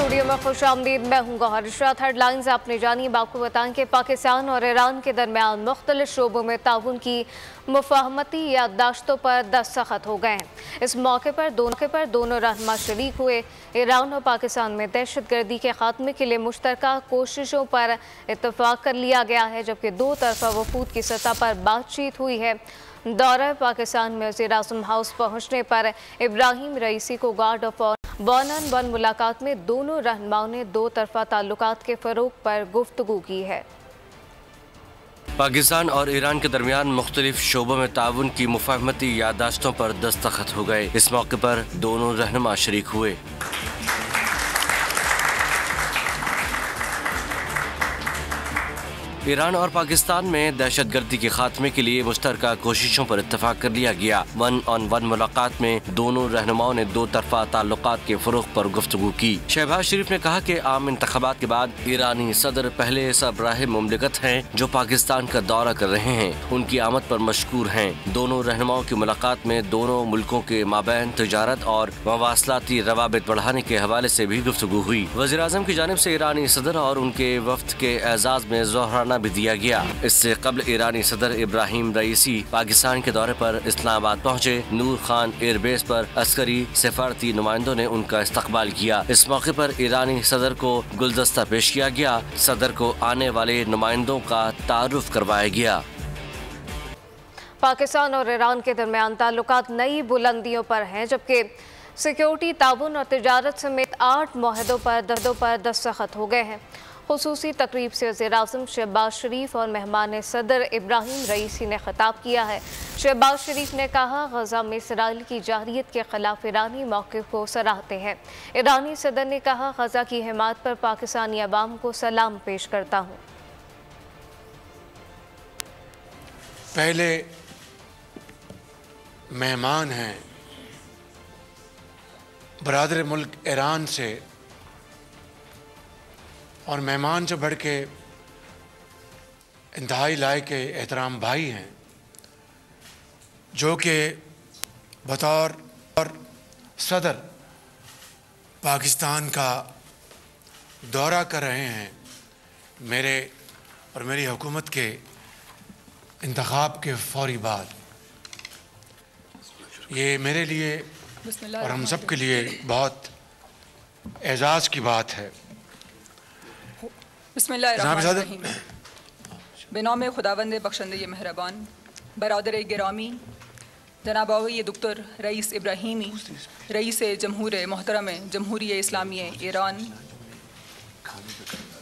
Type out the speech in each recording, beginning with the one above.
Studio में खुशामदीद। मैं हूँ गौहर इशरात। हेडलाइंस आपने जानी। आपको बताएं कि पाकिस्तान और ईरान के दरमियान मुख्तलिफ शोबों में ताउन की मुफाहमती याददाश्तों पर दस्तखत हो गए हैं। इस मौके पर दोनों रहनुमा शरीक हुए। ईरान और पाकिस्तान में दहशतगर्दी के खात्मे के लिए मुश्तरका कोशिशों पर इत्तफाक कर लिया गया है, जबकि दो तरफा वफूद की सतह पर बातचीत हुई है। दौरा पाकिस्तान में वज़ीर-ए-आज़म हाउस पहुँचने पर इब्राहिम रईसी को गार्ड ऑफ ऑनर वन मुलाकात में दोनों रहनुमाओं ने दो तरफा ताल्लुकात के फ़रोग़ पर गुफ्तगू की है। पाकिस्तान और ईरान के दरमियान मुख्तलिफ शोबों में ताउन की मुफाहमती याददाश्तों पर दस्तखत हो गए। इस मौके पर दोनों रहनुमा शरीक हुए। ईरान और पाकिस्तान में दहशतगर्दी के खात्मे के लिए मुश्तरका कोशिशों पर इत्तफाक कर लिया गया। 1-on-1 मुलाकात में दोनों रहनुमाओं ने दो तरफा ताल्लुकात के फ़रोग़ पर गुफ्तगू की। शहबाज शरीफ ने कहा कि आम इंतखाबात के बाद ईरानी सदर पहले सरबराह मुमलिकत हैं जो पाकिस्तान का दौरा कर रहे हैं। उनकी आमद पर मशकूर हैं। दोनों रहनुमाओं की मुलाकात में दोनों मुल्कों के माबैन तिजारत और मवासलाती रवाबित बढ़ाने के हवाले से भी गुफ्तगू हुई। वज़ीर-ए-आज़म की जानिब से ईरानी सदर और उनके वफ्द के एजाज़ में ज़ोहराना भी दिया गया। इससे कबल ईरानी सदर इब्राहिम रईसी पाकिस्तान के दौरे पर इस्लामाबाद पहुँचे। नूर खान एयरबेस पर अस्करी सफारती नुमाइंदों ने उनका इस्तकबाल किया। इस मौके पर ईरानी सदर को गुलदस्ता पेश किया गया। सदर को आने वाले नुमाइंदों का तारुफ करवाया गया। पाकिस्तान और ईरान के दरमियान ताल्लुकात नई बुलंदियों पर हैं, जबकि सिक्योरिटी, ताउन और तिजारत समेत 8 मुआहदों पर दस्तखत हो गए हैं। खुसूसी तकरीब से वज़ीर-ए-आज़म शहबाज शरीफ और मेहमान सदर इब्राहिम रईसी ने खिताब किया है। शहबाज शरीफ ने कहा, गज़ा में इसराइल की जारहियत के खिलाफ ईरानी मौक़िफ़ को सराहते हैं। ईरानी सदर ने कहा, गज़ा की हिमायत पर पाकिस्तानी अवाम को सलाम पेश करता हूँ। पहले मेहमान हैं बरादर मुल्क ईरान से, और मेहमान से बढ़ के इंतहाई लायक एहतराम भाई हैं जो कि बतौर सदर पाकिस्तान का दौरा कर रहे हैं। मेरे और मेरी हुकूमत के इंतखाब के फौरी बाद ये मेरे लिए और हम सब के लिए बहुत एजाज़ की बात है। बिस्मिल्लाहिर्रहमानिर्रहीम। बेनाम खुदावंद बख्शंदे मेहरबान, बरादर गिरामी जनाब ये दुक्तर रईस इब्राहिमी, रईस जमहूर मोहतरम जमहूरी इस्लामी ईरान,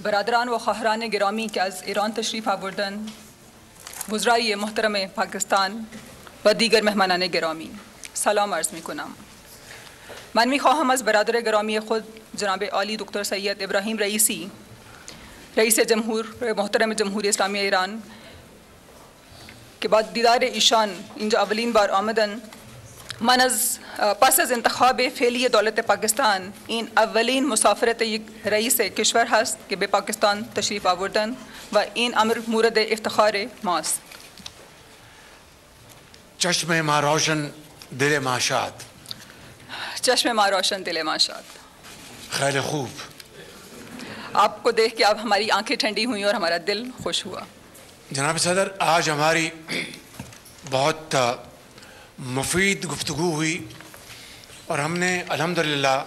बरादरान व ख़ाहरान गिरामी के आज ईरान तशरीफ़ आबुर्दन, वज़राए मोहतरम पाकिस्तान व दीगर मेहमानान गिरामी, सलाम अर्ज़ मिकुनाम। मन मी ख़्वाहम अज़ बरादर गिरामी ख़ुद जनाब आली दुक्तर सैयद इब्राहिम रईसी, रईस जमहूर मोहतरम जमहूरी इस्लामी ईरान के बाद दीदार ईशान इंजा अवलीन बार आमदन पस अज़ इंतखाब फ़ेली दौलत पाकिस्तान इन अवलीन मुसाफरत रईस किश्वर हस्त के बे पाकिस्तान तशरीफ़ आवर्दन व इन अमर मूरद इफ्तिखार मास। चश्मे माँ रोशन दिल माशात, चश्मे माँ रोशन दिल माशात। खैर खूब, आपको देख के अब हमारी आंखें ठंडी हुई और हमारा दिल खुश हुआ। जनाब सदर, आज हमारी बहुत मुफीद गुफ्तगू हुई और हमने अल्हम्दुलिल्लाह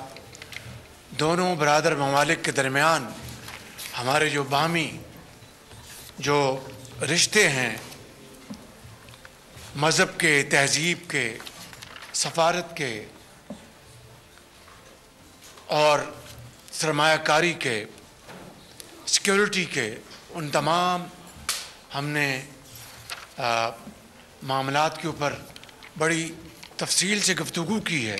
दोनों बरादर ममालिक के दरमियान हमारे जो बामी जो रिश्ते हैं, मज़हब के, तहज़ीब के, सफ़ारत के और सरमायाकारी के, सिक्योरिटी के, उन तमाम हमने मामलात के ऊपर बड़ी तफसील से गुफ्तगू की है।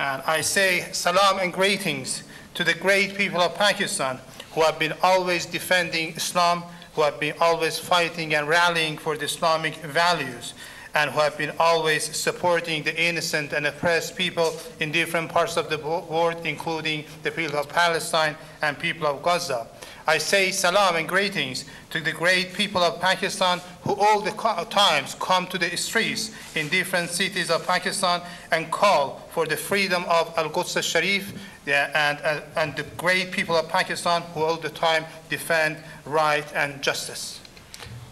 And I say salam and greetings to the great people of Pakistan who have been always defending Islam, who have been always fighting and rallying for the Islamic values. and who have been always supporting the innocent and oppressed people in different parts of the world, including the people of Palestine and people of Gaza. I say salam and greetings to the great people of Pakistan who all the times come to the streets in different cities of Pakistan and call for the freedom of Al-Quds al-Sharif, and the great people of Pakistan who all the time defend right and justice.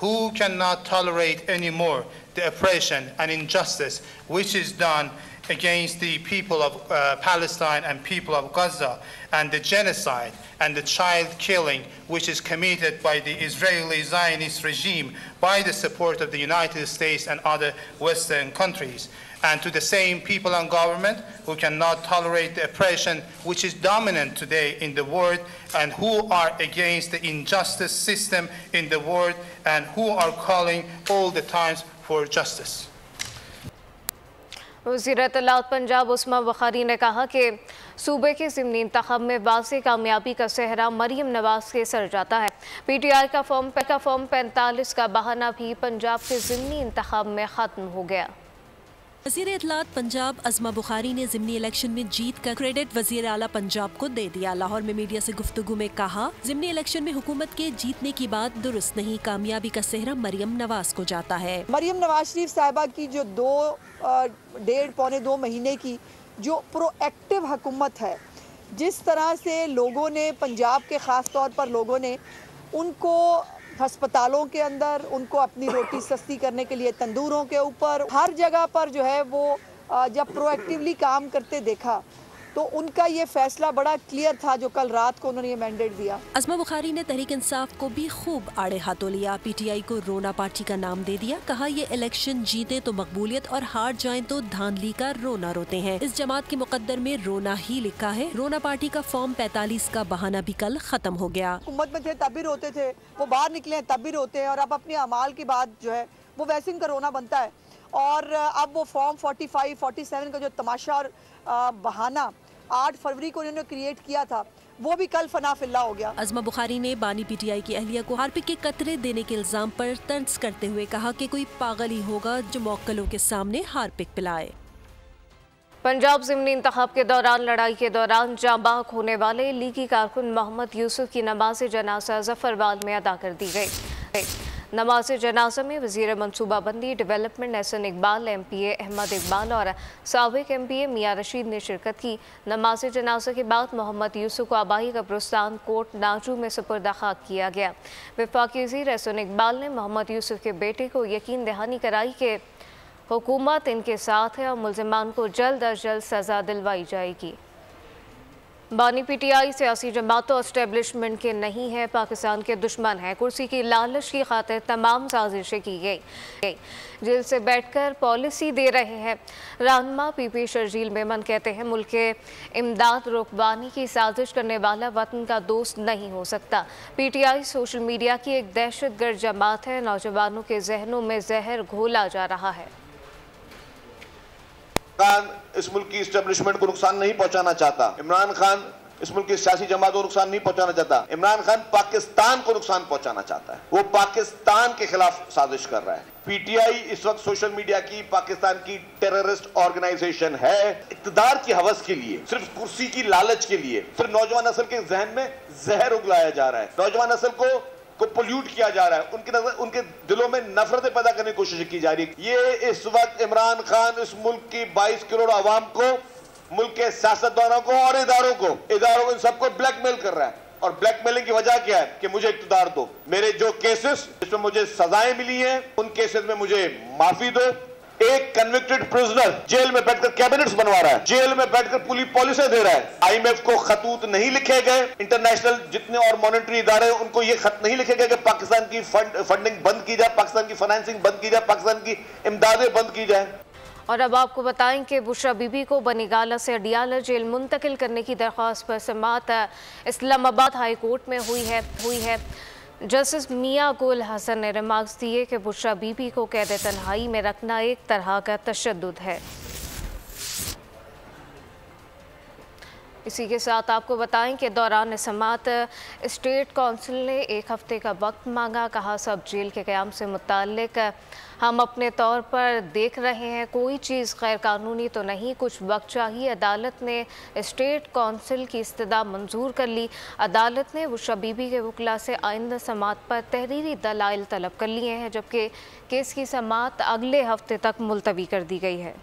who cannot tolerate anymore the oppression and injustice which is done against the people of Palestine and people of Gaza, and the genocide and the child killing which is committed by the Israeli Zionist regime by the support of the United States and other Western countries. And to the same people and government who cannot tolerate the oppression which is dominant today in the world, and who are against the injustice system in the world, and who are calling all the times for justice. वज़ीर इत्तलात पंजाब उस्मा बुखारी ने कहा कि सूबे के ज़िमनी इंतख़ाब में वाज़ेह कामयाबी का सेहरा मरीम नवाज़ के सर जाता है। PTI का फॉर्म 45 का बहाना भी पंजाब के ज़िमनी इंतख़ाब में ख़त्म हो गया। वज़ीर इत्तलात पंजाब अज़मा बुखारी ने ज़िमनी इलेक्शन में जीत का क्रेडिट वज़ीर आला पंजाब को दे दिया। लाहौर में मीडिया से गुफ्तगू में कहा, ज़िमनी इलेक्शन में हुकूमत के जीतने की बात दुरुस्त नहीं, कामयाबी का सेहरा मरियम नवाज को जाता है। मरियम नवाज शरीफ साहिबा की जो 1.5-2 महीने की जो प्रोएक्टिव हुकूमत है, जिस तरह से लोगों ने पंजाब के ख़ास तौर पर लोगों ने उनको हस्पतालों के अंदर, उनको अपनी रोटी सस्ती करने के लिए तंदूरों के ऊपर, हर जगह पर जो है वो जब प्रोएक्टिवली काम करते देखा तो उनका ये फैसला बड़ा क्लियर था जो कल रात को उन्होंने ये मैंडेट दिया। अज़मा बुखारी ने तहरीक इंसाफ को भी खूब आड़े हाथों लिया। PTI को रोना पार्टी का नाम दे दिया। कहा, ये इलेक्शन जीते तो मकबूलियत और हार जाएं तो धांधली का रोना रोते हैं। इस जमात के मुकद्दर में रोना ही लिखा है। रोना पार्टी का फॉर्म 45 का बहाना भी कल खत्म हो गया। हुकूमत में थे तब भी रोते थे, वो बाहर निकले तब भी रोते हैं, और अब अपने अमाल की बात जो है वो वैसे इनका रोना बनता है। और अब वो फॉर्म 45, 47 का जो तमाशा और बहाना 8 फरवरी को उन्होंने क्रिएट किया था, वो भी कल फनाफिल्ला हो गया। अज़मा बुखारी ने बानी PTI की अहलिया को हार्पिक के कतरे देने के इल्जाम पर तंज करते हुए कहा कि कोई पागल ही होगा जो मौक्कलों के सामने हार्पिक पिलाए। पंजाब ज़िमनी इंतखाब के दौरान लड़ाई के दौरान जांबाग होने वाले लीगी कारकुन मोहम्मद यूसुफ की नमाज जनाजा जफरवाल में अदा कर दी गई। नमाज जनाजा में वज़ीर मनसूबाबंदी डेवलपमेंट एहसन इकबाल, MPA अहमद इकबाल और साबिक MPA मियाँ रशीद ने शिरकत की। नमाज जनाजा के बाद मोहम्मद यूसुफ को आबाई कब्रिस्तान कोट नाजू में सुपुर्द खाक किया गया। वफाकी वज़ीर एहसन इकबाल ने मोहम्मद यूसुफ के बेटे को यकीन दहानी कराई कि हुकूमत इनके साथ है और मुल्ज़िमान को जल्द अज जल्द सज़ा दिलवाई जाएगी। बानी PTI सियासी जमातों एस्टेब्लिशमेंट के नहीं है, पाकिस्तान के दुश्मन हैं। कुर्सी की लालच की खातिर तमाम साजिशें की गई। जेल से बैठकर पॉलिसी दे रहे हैं। रहनुमा PP शर्जील मेमन कहते हैं, मुल्क के इमदाद रुकवानी की साजिश करने वाला वतन का दोस्त नहीं हो सकता। PTI सोशल मीडिया की एक दहशतगर्द जमात है। नौजवानों के जहनों में जहर घोला जा रहा है। इस मुल्क की इस्टेब्लिशमेंट को नुकसान नहीं पहुंचाना चाहता। इमरान खान इस मुल्क की सियासी जमात को नुकसान नहीं पहुंचाना चाहता। इमरान खान पाकिस्तान को नुकसान पहुंचाना चाहता है। वो पाकिस्तान के खिलाफ साजिश कर रहा है। PTI इस वक्त सोशल मीडिया की पाकिस्तान की टेररिस्ट ऑर्गेनाइजेशन है। इक्तदार की हवस के लिए, सिर्फ कुर्सी की लालच के लिए, सिर्फ नौजवान नस्ल के जहन में जहर उगलाया जा रहा है। नौजवान नस्ल को पोल्यूट किया जा रहा है। उनके दिलों में नफरतें पैदा करने की कोशिश की जा रही है। ये इस वक्त इमरान खान इस मुल्क की 22 करोड़ आवाम को, मुल्क के सियासतदानों को और इदारों को इन सबको ब्लैकमेल कर रहा है। और ब्लैकमेलिंग की वजह क्या है कि मुझे इक्तदार दो, मेरे जो केसेस जिसमें मुझे सजाएं मिली हैं उन केसेस में मुझे माफी दो। एक कन्विक्टेड प्रिजनर जेल में बैठकर कैबिनेट्स बनवा रहा है, जेल में बैठकर पूरी पॉलिसी दे रहा है। IMF को खतूत नहीं लिखे गए, इंटरनेशनल जितने और मॉनेटरी इदारे हैं उनको ये खत नहीं लिखे गए कि पाकिस्तान की फंडिंग बंद की जाए, पाकिस्तान की फाइनेंसिंग बंद की जाए, पाकिस्तान की इमदादें बंद की जाए। और अब आपको बताएं कि बुशरा बीबी को बनीगाला से अडियाला जेल मुंतकिल करने की दरख्वास्त पर समाअत इस्लामाबाद हाई कोर्ट में हुई है। जस्टिस मियां गुल हसन ने रिमार्क्स दिए कि बुशरा बीबी को कैद तन्हाई में रखना एक तरह का तशद्दुद है। इसी के साथ आपको बताएं कि दौरान समात स्टेट काउंसिल ने 1 हफ्ते का वक्त मांगा। कहा, सब जेल के क़याम से मुताल्लिक हम अपने तौर पर देख रहे हैं, कोई चीज़ गैर कानूनी तो नहीं, कुछ वक्त चाहिए। अदालत ने स्टेट काउंसिल की इस्तदा मंजूर कर ली। अदालत ने बुशरा बीबी के वकला से आइंदा समात पर तहरीरी दलाइल तलब कर लिए हैं, जबकि केस की समात अगले हफ्ते तक मुलतवी कर दी गई है।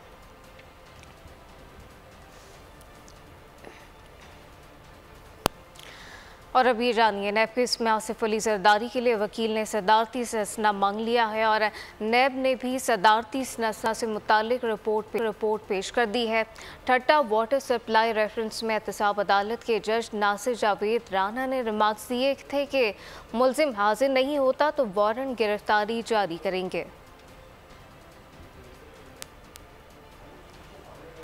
और अब ये जानिए, नैब के इसमें आसिफ अली जरदारी के लिए वकील ने सदारती इस्तना मांग लिया है और नैब ने भी सदारती इस्तना से मुतालिक रिपोर्ट पेश कर दी है। ठट्टा वाटर सप्लाई रेफरेंस में एहतसाब अदालत के जज नासिर जावेद राना ने रिमार्क्स दिए थे कि मुल्जिम हाजिर नहीं होता तो वारंट गिरफ्तारी जारी करेंगे।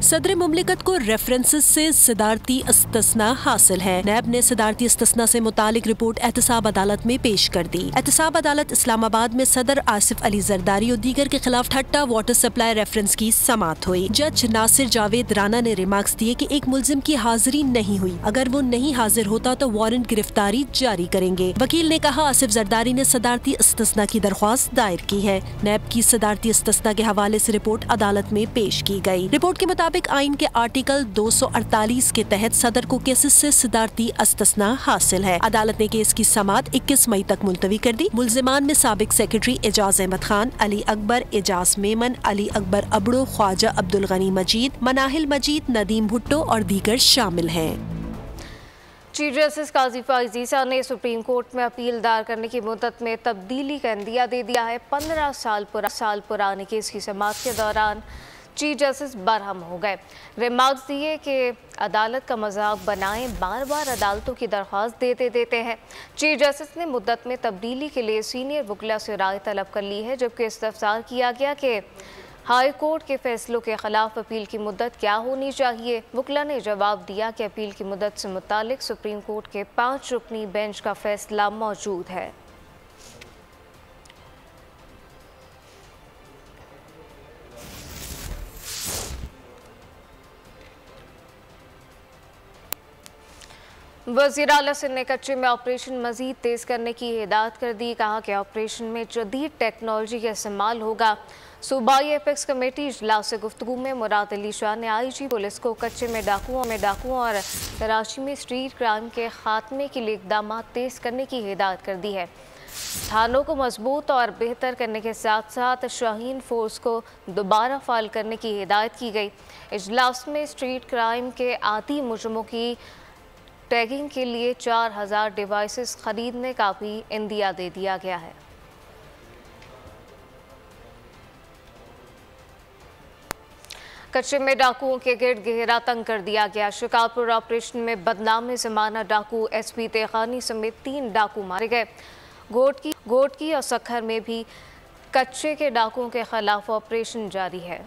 सदर मुमलिकत को रेफरेंसेस से सदारती इस्तिस्ना हासिल है। नैब ने सदारती इस्तिस्ना से मुतालिक रिपोर्ट एहतसाब अदालत में पेश कर दी। एहतसाब अदालत इस्लामाबाद में सदर आसिफ अली जरदारी और दीगर के खिलाफ ठट्टा वाटर सप्लाई रेफरेंस की समात हुई। जज नासिर जावेद राना ने रिमार्क्स दिए कि एक मुल्जिम की हाजिरी नहीं हुई, अगर वो नहीं हाजिर होता तो वारंट गिरफ्तारी जारी करेंगे। वकील ने कहा, आसिफ जरदारी ने सदारती इस्तिस्ना की दरख्वास्त दायर की है। नैब की सदारती इस्तिस्ना के हवाले से रिपोर्ट अदालत में पेश की गई। रिपोर्ट के मुताबिक आइन के आर्टिकल 248 के तहत सदर को केसेस से सदारती इस्तिस्ना हासिल है। अदालत ने केस की समात 21 मई तक मुलतवी कर दी। मुल्जिमान में साबिक सेक्रेटरी एजाज अहमद खान, अली अकबर, एजाज मेमन, अली अकबर अबड़ो, ख्वाजा अब्दुल गनी मजीद, मनाहिल मजीद, नदीम भुट्टो और दीगर शामिल हैं। चीफ जस्टिस काजी फाइजीसा ने सुप्रीम कोर्ट में अपील दायर करने की मुद्दत में तब्दीली का इंदिया दे दिया है। 15 साल पुराने केस की समात के दौरान चीफ जस्टिस बरहम हो गए। रिमार्क्स दिए कि अदालत का मजाक बनाएं, बार बार अदालतों की दरख्वास्त देते हैं। चीफ जस्टिस ने मुद्दत में तब्दीली के लिए सीनियर वकला से राय तलब कर ली है, जबकि इस्तफसार किया गया कि हाई कोर्ट के फैसलों के खिलाफ अपील की मुद्दत क्या होनी चाहिए। वकला ने जवाब दिया कि अपील की मुद्दत से मुतालिक सुप्रीम कोर्ट के 5 रुकनी बेंच का फैसला मौजूद है। वज़ीर आला सिंध ने कच्चे में ऑपरेशन मज़ीद तेज़ करने की हिदायत कर दी। कहा कि ऑपरेशन में जदीद टेक्नोलॉजी का इस्तेमाल होगा। सूबाई एपेक्स कमेटी इजलास से गुफ्तगू में मुराद अली शाह ने IG पुलिस को कच्चे में डाकुओं और कराची में स्ट्रीट क्राइम के खात्मे के लिए इक़दाम तेज़ करने की हिदायत कर दी है। थानों को मजबूत और बेहतर करने के साथ साथ शाहीन फोर्स को दोबारा फाल करने की हिदायत की गई। इजलास में स्ट्रीट क्राइम के आदी मुजरिमों की टैगिंग के लिए 4000 डिवाइसेस खरीदने का भी इंदिया दे दिया गया है। कच्चे में डाकुओं के गिर्द घेरा तंग कर दिया गया। शिकारपुर ऑपरेशन में बदनाम ज़माना डाकू SP तेगानी समेत 3 डाकू मारे गए। गोटकी और सखर में भी कच्चे के डाकुओं के खिलाफ ऑपरेशन जारी है।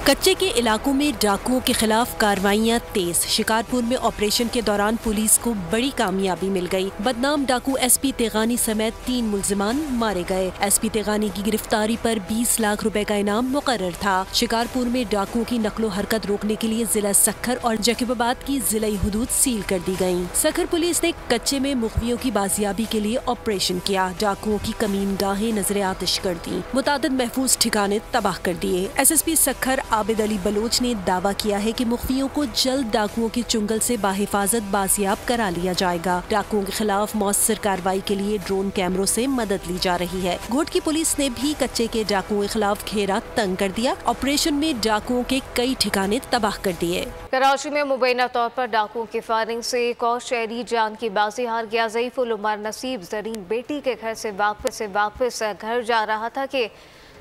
कच्चे के इलाकों में डाकुओं के खिलाफ कार्रवाइयां तेज। शिकारपुर में ऑपरेशन के दौरान पुलिस को बड़ी कामयाबी मिल गई। बदनाम डाकू SP तेगानी समेत 3 मुल्जिमान मारे गए। SP तेगानी की गिरफ्तारी पर 20 लाख रुपए का इनाम मुकर्रर था। शिकारपुर में डाकुओं की नकलो हरकत रोकने के लिए जिला सखर और जकीबाबाद की जिलाई हुदूद सील कर दी गयी। सखर पुलिस ने कच्चे में मुखबियों की बाजियाबी के लिए ऑपरेशन किया। डाकुओं की कमीन गाहें नजर आतिश कर दी। मुतादिद महफूज ठिकाने तबाह कर दिए। SSP सखर आबिद अली बलोच ने दावा किया है कि मुखबियों को जल्द डाकुओं के चुंगल से बाहिफाजत बाजियाब करा लिया जाएगा। डाकुओं के खिलाफ मौसर कार्रवाई के लिए ड्रोन कैमरों से मदद ली जा रही है। गोट की पुलिस ने भी कच्चे के डाकुओं के खिलाफ घेरा तंग कर दिया। ऑपरेशन में डाकुओं के कई ठिकाने तबाह कर दिए। कराची में मुबैना तौर पर डाकुओं की फायरिंग से एक और शहरी जान की बाजी हार गया। ज़ईफुल उमर नसीब जरीन बेटी के घर से वापस घर जा रहा था कि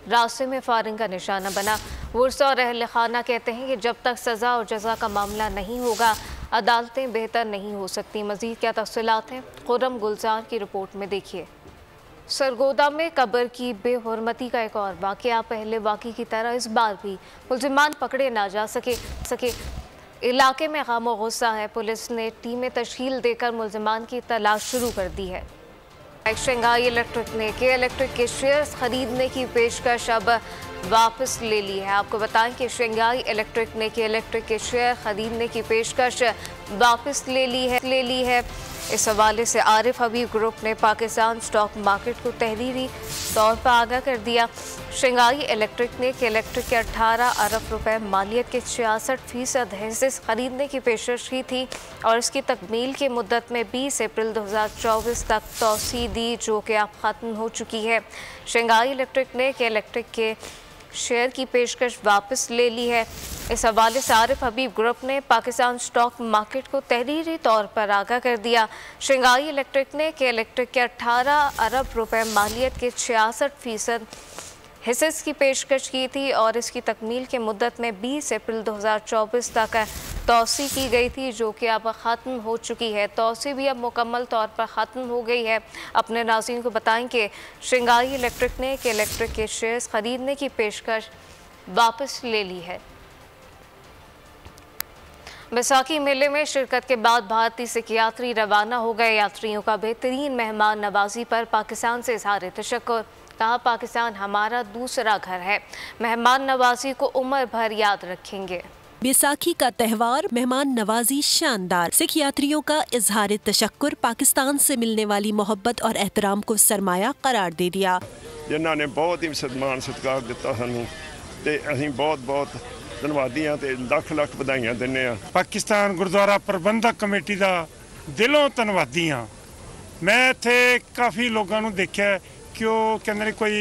रास्ते में फायरिंग का निशाना बना। वर्सा और अहल खाना कहते हैं कि जब तक सज़ा और जज़ा का मामला नहीं होगा अदालतें बेहतर नहीं हो सकती। मज़ीद क्या तफसीलात हैं, खुर्रम गुलजार की रिपोर्ट में देखिए। सरगोदा में कब्र की बेहुरमती का एक और वाक़या। पहले वाक़े की तरह इस बार भी मुल्ज़िमान पकड़े ना जा सके। इलाके में गम और गुस्सा है। पुलिस ने टीमें तश्कील देकर मुल्ज़िमान की तलाश शुरू कर दी है। शंघाई इलेक्ट्रिक ने के इलेक्ट्रिक के शेयर्स खरीदने की पेशकश अब वापस ले ली है। आपको बताएं कि शंघाई इलेक्ट्रिक ने के इलेक्ट्रिक के शेयर खरीदने की पेशकश वापस ले ली है। इस हवाले से आरिफ हबीब ग्रुप ने पाकिस्तान स्टॉक मार्केट को तहरीरी तौर पर आगाह कर दिया। शंघाई इलेक्ट्रिक ने के इलेक्ट्रिक के 18 अरब रुपए मालियत के 66% हिस्से खरीदने की पेशकश की थी और इसकी तकमील की मुद्दत में 20 अप्रैल 2024 तक तौसी दी, जो कि अब ख़त्म हो चुकी है। शंघाई इलेक्ट्रिक ने के इलेक्ट्रिक के शेयर की पेशकश वापस ले ली है। इस हवाले से आरिफ हबीब ग्रुप ने पाकिस्तान स्टॉक मार्केट को तहरीरी तौर पर आगाह कर दिया। शंघाई इलेक्ट्रिक ने के इलेक्ट्रिक के 18 अरब रुपए मालियत के 66% हिस्से की पेशकश की थी और इसकी तकमील के मुद्दत में 20 अप्रैल 2024 तक तौसी की गई थी, जो कि अब ख़त्म हो चुकी है। तौसी भी अब मुकम्मल तौर पर ख़त्म हो गई है। अपने नाज़रीन को बताएं कि शंघाई इलेक्ट्रिक ने के इलेक्ट्रिक के शेयर्स खरीदने की पेशकश वापस ले ली है। बैसाखी मेले में शिरकत के बाद भारतीय सिख यात्री रवाना हो गए। यात्रियों का बेहतरीन मेहमान नवाजी पर पाकिस्तान से इज़हार तशक्कुर। कहा, पाकिस्तान हमारा दूसरा घर है, मेहमान नवाजी को उम्र भर याद रखेंगे। बैसाखी का त्यौहार, मेहमान नवाजी शानदार, सिख यात्रियों का इजहार तशक्कुर, पाकिस्तान से मिलने वाली मोहब्बत और एहतराम को सरमाया करार दे दिया। जिन्हों ने बहुत ही सम्मान सत्कार दिता सानू ते असीं बहुत धन्यवादी हाँ ते लख लख बधाइयां दिंदे आ। पाकिस्तान गुरुद्वारा प्रबंधक कमेटी का दिलों धन्यवादी हाँ। मैं इत्थे काफ़ी लोगों को देखा कि वो कहते कोई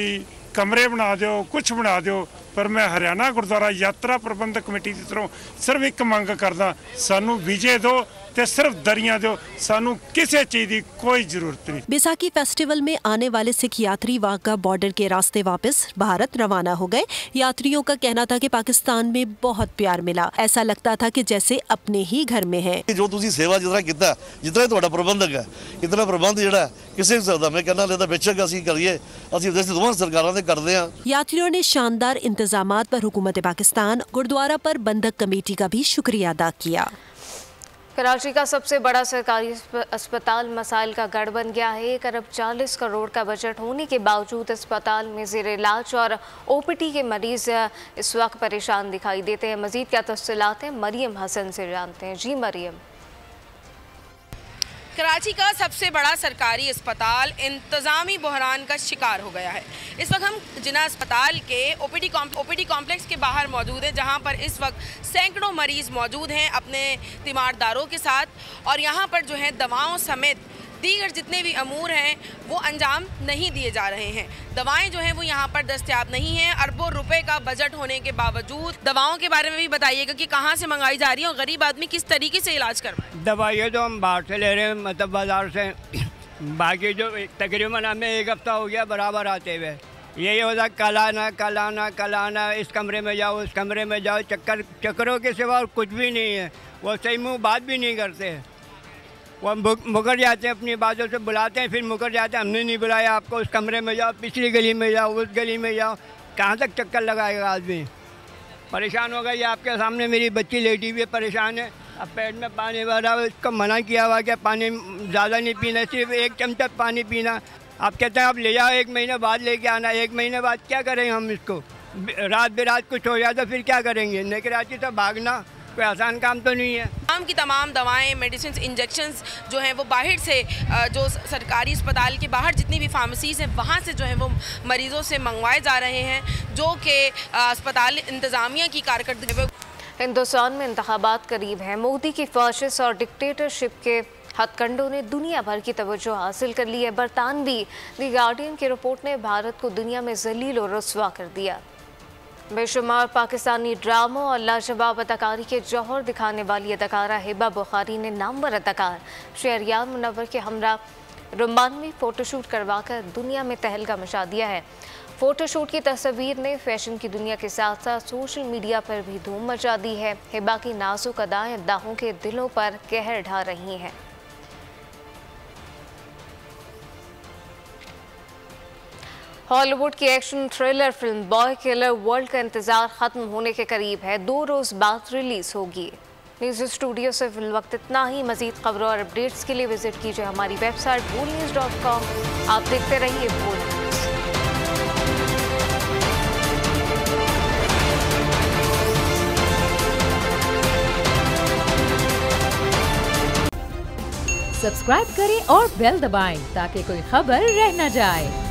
कमरे बना दो, कुछ बना दो, पर मैं हरियाणा गुरुद्वारा यात्रा प्रबंधक कमेटी की तरफ सिर्फ एक मंग करदा, सानू विजय दो ते सिर्फ दरियां दो, सानू किसी चीज़ की कोई जरूरत नहीं। बैसाखी फेस्टिवल में आने वाले सिख यात्री वाघा बॉर्डर के रास्ते वापस भारत रवाना हो गए। यात्रियों का कहना था कि पाकिस्तान में बहुत प्यार मिला, ऐसा लगता था कि जैसे अपने ही घर में है। जो तुसी सेवा जितना किया, जितना तुहाडा प्रबंधक है, इतना प्रबंध जिहड़ा किसी नहीं सकता। मैं कहना लेता बेशक असीं करिए, असीं दोवां सरकारां दे करदे हां। यात्रियों ने शानदार इंतजामात पर हुकूमत पाकिस्तान, गुरुद्वारा प्रबंधक कमेटी का भी शुक्रिया अदा किया। कराची का सबसे बड़ा सरकारी अस्पताल मसाइल का गढ़ बन गया है। 1 अरब 40 करोड़ का बजट होने के बावजूद अस्पताल में ज़ेर इलाज और OPD के मरीज इस वक्त परेशान दिखाई देते हैं। मजीद क्या तफसीलात हैं, मरियम हसन से जानते हैं। जी मरियम। कराची का सबसे बड़ा सरकारी अस्पताल इंतज़ामी बहरान का शिकार हो गया है। इस वक्त हम जिना अस्पताल के OPD कॉम्प्लेक्स के बाहर मौजूद हैं, जहां पर इस वक्त सैकड़ों मरीज़ मौजूद हैं अपने तीमारदारों के साथ, और यहां पर जो है दवाओं समेत दीगर जितने भी अमूर हैं वो अंजाम नहीं दिए जा रहे हैं। दवाएं जो हैं वो यहाँ पर दस्तयाब नहीं हैं। अरबों रुपए का बजट होने के बावजूद दवाओं के बारे में भी बताइएगा कि कहाँ से मंगाई जा रही है और गरीब आदमी किस तरीके से इलाज करवाए। दवाइयाँ तो हम बाहर से ले रहे हैं, मतलब बाज़ार से। बाकी जो तकरीबन हमें 1 हफ्ता हो गया बराबर आते हुए। यही होता कल आना, इस कमरे में जाओ, उस कमरे में जाओ, चक्करों के सिवा और कुछ भी नहीं है। वो सही मुँह बात भी नहीं करते, वो मुकर जाते हैं, अपनी बातों से बुलाते हैं, फिर मुकर जाते हैं, हमने नहीं बुलाया आपको, उस कमरे में जाओ, पिछली गली में जाओ, उस गली में जाओ। कहाँ तक चक्कर लगाएगा आदमी? परेशान हो गया। ये आपके सामने मेरी बच्ची लेटी हुई परेशान है, अब पेट में पानी भर रहा है। इसको मना किया हुआ कि पानी ज़्यादा नहीं पीना, सिर्फ 1 चमचा पानी पीना। आप कहते हैं आप ले जाओ, 1 महीने बाद लेके आना। 1 महीने बाद क्या करेंगे हम इसको? रात बेरात कुछ हो जाए तो फिर क्या करेंगे? नई कराची से भागना कोई आसान काम तो नहीं है। तमाम की तमाम दवाएं, मेडिसिन, इंजेक्शंस जो हैं वो बाहर से, जो सरकारी अस्पताल के बाहर जितनी भी फार्मेसीज हैं वहाँ से जो हैं वो मरीज़ों से मंगवाए जा रहे हैं, जो कि अस्पताल इंतज़ामिया की कारकर्दगी। हिंदुस्तान में इंतखाबात करीब हैं। मोदी की फ़ाशिस्ट और डिक्टेटरशिप के हथकंडों ने दुनिया भर की तवज्जो हासिल कर ली है। बरतानवी द गार्डियन की रिपोर्ट ने भारत को दुनिया में जलील और रुस्वा कर दिया। बेशुमार पाकिस्तानी ड्रामों और लाजवाब अदाकारी के जौहर दिखाने वाली अदाकारा हिबा बुखारी ने नामवर अदाकार शहरियार मुनव्वर के हमरा रोमानवी फ़ोटोशूट करवाकर दुनिया में तहलका मचा दिया है। फ़ोटोशूट की तस्वीर ने फैशन की दुनिया के साथ साथ सोशल मीडिया पर भी धूम मचा दी है। हिबा की नाजुक अदाएं दाहों के दिलों पर कहर ढा रही हैं। हॉलीवुड की action thriller film boy killer world का इंतजार खत्म होने के करीब है। 2 रोज बाद रिलीज होगी। न्यूज़ स्टूडियो से फिल वक्त इतना ही। मजीद खबरों और अपडेट्स के लिए विजिट कीजिए हमारी वेबसाइट boolnews.com। आप देखते रहिए बोल न्यूज़। सब्सक्राइब करें और बेल दबाएं ताकि कोई खबर रह न जाए।